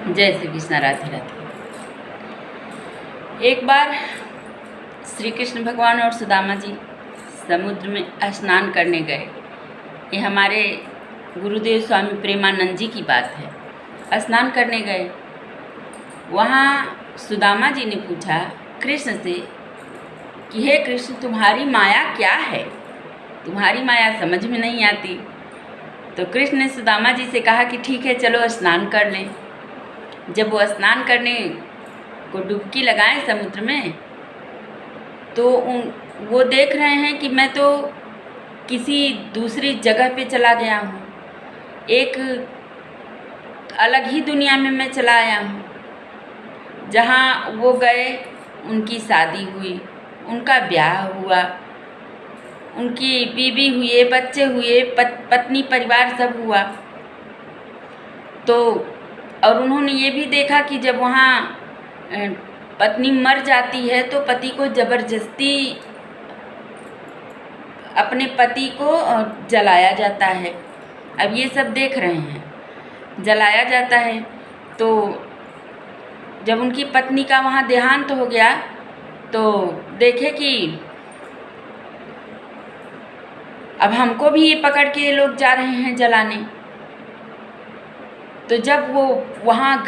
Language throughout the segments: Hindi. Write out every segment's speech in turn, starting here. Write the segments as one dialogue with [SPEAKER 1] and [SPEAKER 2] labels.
[SPEAKER 1] जय श्री कृष्ण। राधे राधे। एक बार श्री कृष्ण भगवान और सुदामा जी समुद्र में स्नान करने गए। ये हमारे गुरुदेव स्वामी प्रेमानंद जी की बात है। स्नान करने गए, वहाँ सुदामा जी ने पूछा कृष्ण से कि हे कृष्ण, तुम्हारी माया क्या है? तुम्हारी माया समझ में नहीं आती। तो कृष्ण ने सुदामा जी से कहा कि ठीक है, चलो स्नान कर लें। जब वो स्नान करने को डुबकी लगाएं समुद्र में, तो वो देख रहे हैं कि मैं तो किसी दूसरी जगह पे चला गया हूँ, एक अलग ही दुनिया में मैं चला आया हूँ। जहाँ वो गए, उनकी शादी हुई, उनका ब्याह हुआ, उनकी बीवी हुई, बच्चे हुए, पत्नी परिवार सब हुआ। तो और उन्होंने ये भी देखा कि जब वहाँ पत्नी मर जाती है तो पति को ज़बरदस्ती अपने पति को जलाया जाता है। अब ये सब देख रहे हैं, जलाया जाता है। तो जब उनकी पत्नी का वहाँ देहांत हो गया तो देखे कि अब हमको भी ये पकड़ के लोग जा रहे हैं जलाने। तो जब वो वहाँ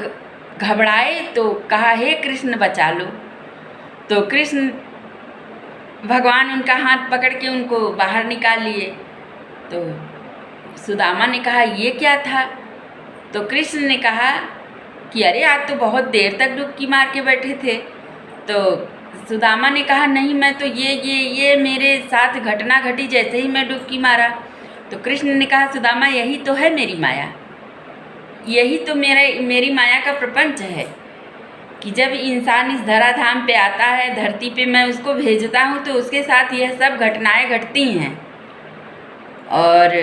[SPEAKER 1] घबराए तो कहा हे कृष्ण बचा लो। तो कृष्ण भगवान उनका हाथ पकड़ के उनको बाहर निकाल लिए। तो सुदामा ने कहा ये क्या था? तो कृष्ण ने कहा कि अरे आज तो बहुत देर तक डुबकी मार के बैठे थे। तो सुदामा ने कहा नहीं, मैं तो ये मेरे साथ घटना घटी जैसे ही मैं डुबकी मारा। तो कृष्ण ने कहा सुदामा, यही तो है मेरी माया, यही तो मेरी माया का प्रपंच है कि जब इंसान इस धराधाम पे आता है, धरती पे मैं उसको भेजता हूँ तो उसके साथ यह सब घटनाएं घटती हैं। और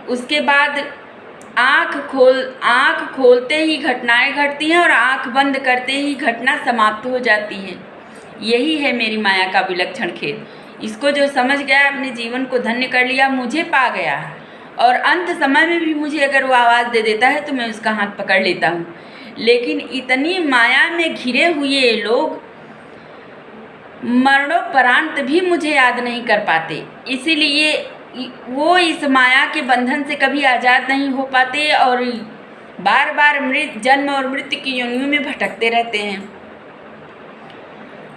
[SPEAKER 1] उसके बाद आँख खोलते ही घटनाएं घटती हैं और आँख बंद करते ही घटना समाप्त हो जाती है। यही है मेरी माया का विलक्षण खेल। इसको जो समझ गया, अपने जीवन को धन्य कर लिया, मुझे पा गया। और अंत समय में भी मुझे अगर वो आवाज़ दे देता है तो मैं उसका हाथ पकड़ लेता हूँ। लेकिन इतनी माया में घिरे हुए लोग मरणोपरांत भी मुझे याद नहीं कर पाते, इसीलिए वो इस माया के बंधन से कभी आज़ाद नहीं हो पाते और बार बार जन्म और मृत्यु की योनियों में भटकते रहते हैं।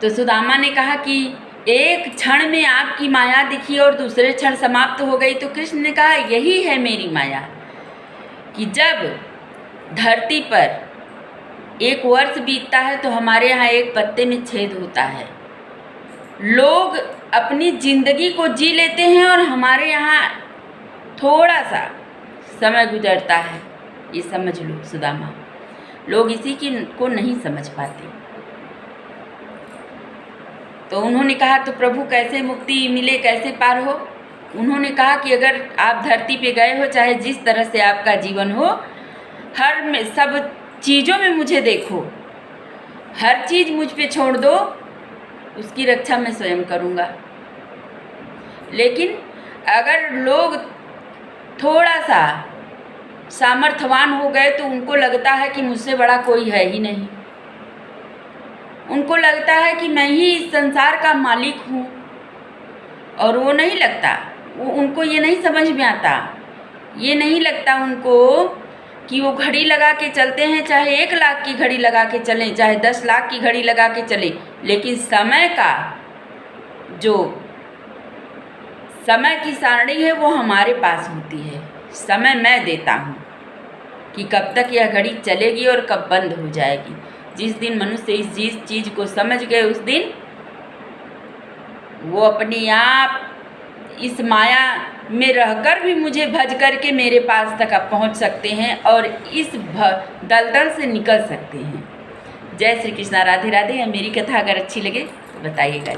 [SPEAKER 1] तो सुदामा ने कहा कि एक क्षण में आपकी माया दिखी और दूसरे क्षण समाप्त हो गई। तो कृष्ण ने कहा यही है मेरी माया कि जब धरती पर 1 वर्ष बीतता है तो हमारे यहाँ एक पत्ते में छेद होता है। लोग अपनी ज़िंदगी को जी लेते हैं और हमारे यहाँ थोड़ा सा समय गुजरता है। ये समझ लो सुदामा, लोग इसी को नहीं समझ पाते। तो उन्होंने कहा तो प्रभु कैसे मुक्ति मिले, कैसे पार हो? उन्होंने कहा कि अगर आप धरती पे गए हो, चाहे जिस तरह से आपका जीवन हो, सब चीज़ों में मुझे देखो, हर चीज़ मुझ पे छोड़ दो, उसकी रक्षा मैं स्वयं करूँगा। लेकिन अगर लोग थोड़ा सा सामर्थ्यवान हो गए तो उनको लगता है कि मुझसे बड़ा कोई है ही नहीं। उनको लगता है कि मैं ही इस संसार का मालिक हूँ, और वो नहीं लगता, उनको ये नहीं समझ में आता, ये नहीं लगता उनको कि वो घड़ी लगा के चलते हैं, चाहे 1 लाख की घड़ी लगा के चलें, चाहे 10 लाख की घड़ी लगा के चलें, लेकिन समय की सारणी है वो हमारे पास होती है। समय मैं देता हूँ कि कब तक यह घड़ी चलेगी और कब बंद हो जाएगी। जिस दिन मनुष्य इस चीज़ को समझ गए, उस दिन वो अपने आप इस माया में रहकर भी मुझे भज करके मेरे पास तक आप पहुँच सकते हैं और इस दलदल से निकल सकते हैं। जय श्री कृष्णा। राधे राधे। मेरी कथा अगर अच्छी लगे तो बताइएगा।